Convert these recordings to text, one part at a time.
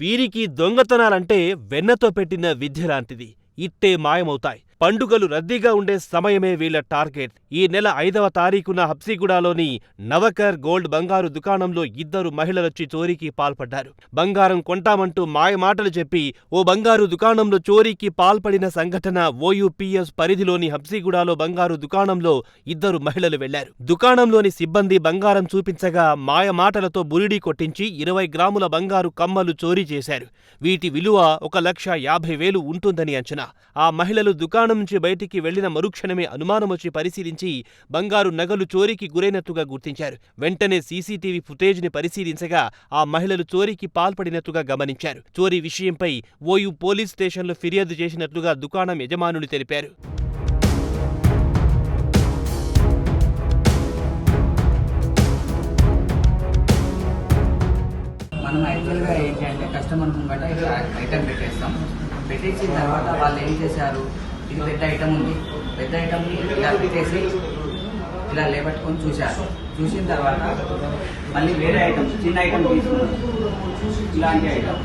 వీరికి దొంగతనాలంటే వెన్నతో పెట్టిన విద్య లాంటిది. ఇట్టే మాయమవుతాయి. పండుగలు రద్దీగా ఉండే సమయమే వీళ్ల టార్గెట్. ఈ నెల 5వ తారీఖున హబ్సిగూడలోని నవకర్ గోల్డ్ బంగారు దుకాణంలో 2 మహిళలొచ్చి చోరీకి పాల్పడ్డారు. బంగారం కొంటామంటూ మాయమాటలు చెప్పి ఓ బంగారు దుకాణంలో చోరీకి పాల్పడిన సంఘటన ఓయూపీఎస్ పరిధిలోని హబ్సిగూడలో బంగారు దుకాణంలో 2 మహిళలు వెళ్లారు. దుకాణంలోని సిబ్బంది బంగారం చూపించగా మాయమాటలతో బురిడీ కొట్టించి 20 గ్రాముల బంగారు కమ్మలు చోరీ చేశారు. వీటి విలువ 1,50,000 ఉంటుందని అంచనా. ఆ మహిళలు దుకాణం నుంచి బయటికి వెళ్లిన మరుక్షణమే అనుమానమొచ్చి పరిశీలించి బంగారు నగలు చోరీకి గురైనట్టుగా గుర్తించారు. వెంటనే సీసీటీవీ ఫుటేజ్ ని పరిశీలించగా ఆ మహిళలు చోరీకి పాల్పడినట్టుగా గమనించారు. చోరీ విషయంపై ఓయూ పోలీస్ స్టేషన్లో ఫిర్యాదు చేసినట్లుగా దుకాణం యజమానులు తెలిపారు. మనం యాక్చువల్గా ఏంటి అంటే కస్టమర్ ముంగట ఇలా ఐటమ్ పెట్టేస్తాం. పెట్టేసిన తర్వాత వాళ్ళు ఏం చేశారు, ఇది పెద్ద ఐటమ్ ఉంది, పెద్ద ఐటమ్ని ఇలా పెట్టేసి ఇలా లేబట్టుకొని చూశారు. చూసిన తర్వాత మళ్ళీ వేరే ఐటమ్ చిన్న ఐటమ్ తీసుకున్నారు. ఇలాంటి ఐటమ్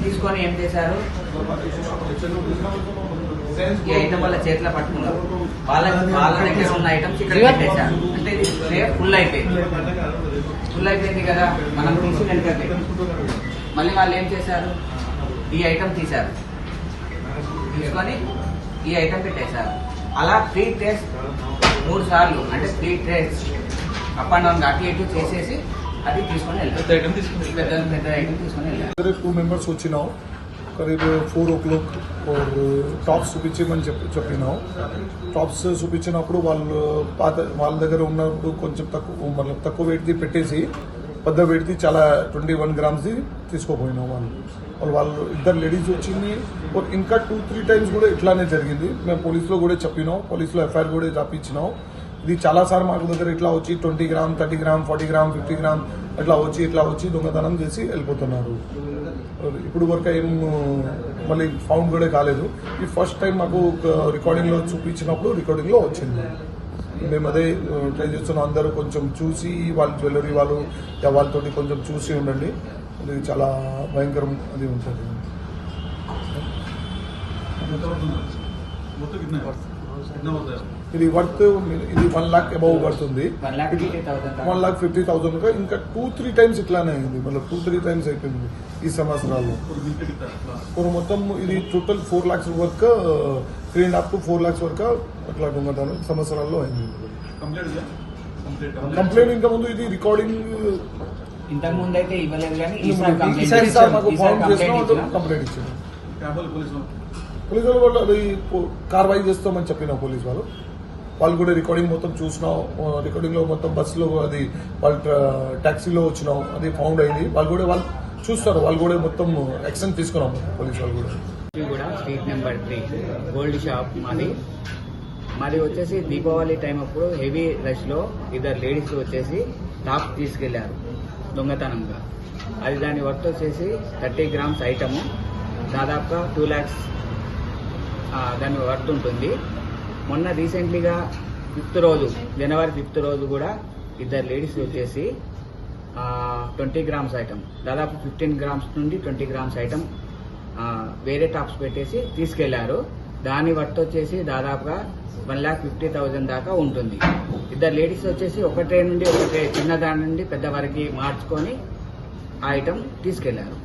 తీసుకొని ఏం చేశారు, ఈ ఐటమ్ వాళ్ళ చేతిలో పట్టుకున్నారు. వాళ్ళ దగ్గర ఉన్న ఐటమ్స్ ఇక్కడ పెట్టేశారు. అంటే ఇది ఫుల్ అయిపోయింది. ఫుల్ అయిపోయింది కదా, మనం తీసి వెనకకి మళ్ళీ వాళ్ళు ఏం చేశారు, ఈ ఐటమ్ తీశారు, తీసుకొని ఈ ఐటమ్ పెట్టేశారు. అలా 3 ట్రేస్ 3 సార్లు అంటే 3 ట్రేస్ అప్ అండ్ డౌన్ అటు ఇటు చేసేసి అది తీసుకొని వెళ్ళారు. పెద్ద ఐటమ్ తీసుకొని వెళ్ళారు. 2 మెంబర్స్ వచ్చినాం. కరీబ్ 4 o'clock టాప్స్ చూపించమని చెప్పినాం. టాప్స్ చూపించినప్పుడు వాళ్ళ దగ్గర ఉన్నప్పుడు కొంచెం తక్కువ వెయిట్ది పెట్టేసి పెద్ద వెయిట్ది చాలా 21 గ్రామ్స్ది తీసుకోపోయినాం. వాళ్ళు 2 లేడీస్ వచ్చింది. ఇంకా 2-3 టైమ్స్ కూడా ఇట్లానే జరిగింది. మేము పోలీసులో కూడా చెప్పినాం, పోలీసులో ఎఫ్ఐఆర్ కూడా రాపించినాం. ఇది చాలాసార్లు మాకు దగ్గర ఇట్లా వచ్చి 20 గ్రామ్ 30 గ్రామ్ 40 గ్రామ్ 50 గ్రామ్ ఇట్లా వచ్చి దొంగతనం చేసి వెళ్ళిపోతున్నారు. ఇప్పుడు వరకు ఏం మళ్ళీ ఫౌండ్ కూడా కాలేదు. ఈ ఫస్ట్ టైం మాకు రికార్డింగ్లో చూపించినప్పుడు రికార్డింగ్లో వచ్చింది. మేము అదే ట్రై చేస్తున్నాం. అందరూ కొంచెం చూసి వాళ్ళ జ్యువెలరీ వాళ్ళతోటి కొంచెం చూసి ఉండండి. అది చాలా భయంకరం అది ఉంటుంది. ఇది వర్త్ ఇది 1 lakh అబౌవ్ వర్త్ ఉంది. 1,50,000 ఇంకా 2-3 టైమ్స్ ఇట్లానే అయింది. మళ్ళీ 2-3 టైమ్స్ అయిపోయింది ఈ సంవత్సరాల్లో. మొత్తం ఇది టోటల్ 4 lakhs వరకు 3.5 to 4 lakhs వరకు అట్లా దొంగతనం సంవత్సరాల్లో అయింది. కంప్లైంట్ ఇంకా ముందు ఇది రికార్డింగ్ ఇంతకు ముందు అయితే ఇవ్వలేదు, కానీ మాకు ఫౌండ్ చేసిన కంప్లైంట్ ఇచ్చారు. పోలీసు వాళ్ళు అది కార్వాయి చేస్తామని చెప్పిన పోలీసు వాళ్ళు కూడా రికార్డింగ్ మొత్తం చూసినాం. రికార్డింగ్ లో మొత్తం బస్సులో అది వాళ్ళ టాక్సీలో వచ్చినాం, అది ఫౌండ్ అయింది. వాళ్ళు చూస్తారు, వాళ్ళు కూడా మొత్తం యాక్షన్ తీసుకున్నాం పోలీసు వాళ్ళు కూడా. స్ట్రీట్ నెంబర్ 3 గోల్డ్ షాప్ మాది వచ్చేసి దీపావళి టైం అప్పుడు హెవీ రష్ లో 2 లేడీస్ వచ్చేసి టాప్ తీసుకెళ్లారు దొంగతనంగా. అది దాని వర్త్ వచ్చేసి 30 గ్రామ్స్ ఐటమ్, దాదాపుగా 2 lakhs దాని వర్త్ ఉంటుంది. మొన్న రీసెంట్లీగా 5th రోజు జనవరి 5th రోజు కూడా 2 లేడీస్ వచ్చేసి 20 గ్రామ్స్ ఐటమ్, దాదాపు 15 గ్రామ్స్ నుండి 20 గ్రామ్స్ ఐటమ్ వేరే టాప్స్ పెట్టేసి తీసుకెళ్లారు. దాని వర్త్ వచ్చేసి దాదాపుగా 1,50,000 దాకా ఉంటుంది. 2 లేడీస్ వచ్చేసి ఒక ట్రే నుండి ఒక ట్రే చిన్న దాని నుండి పెద్ద వరకు మార్చుకొని ఆ ఐటమ్ తీసుకెళ్లారు.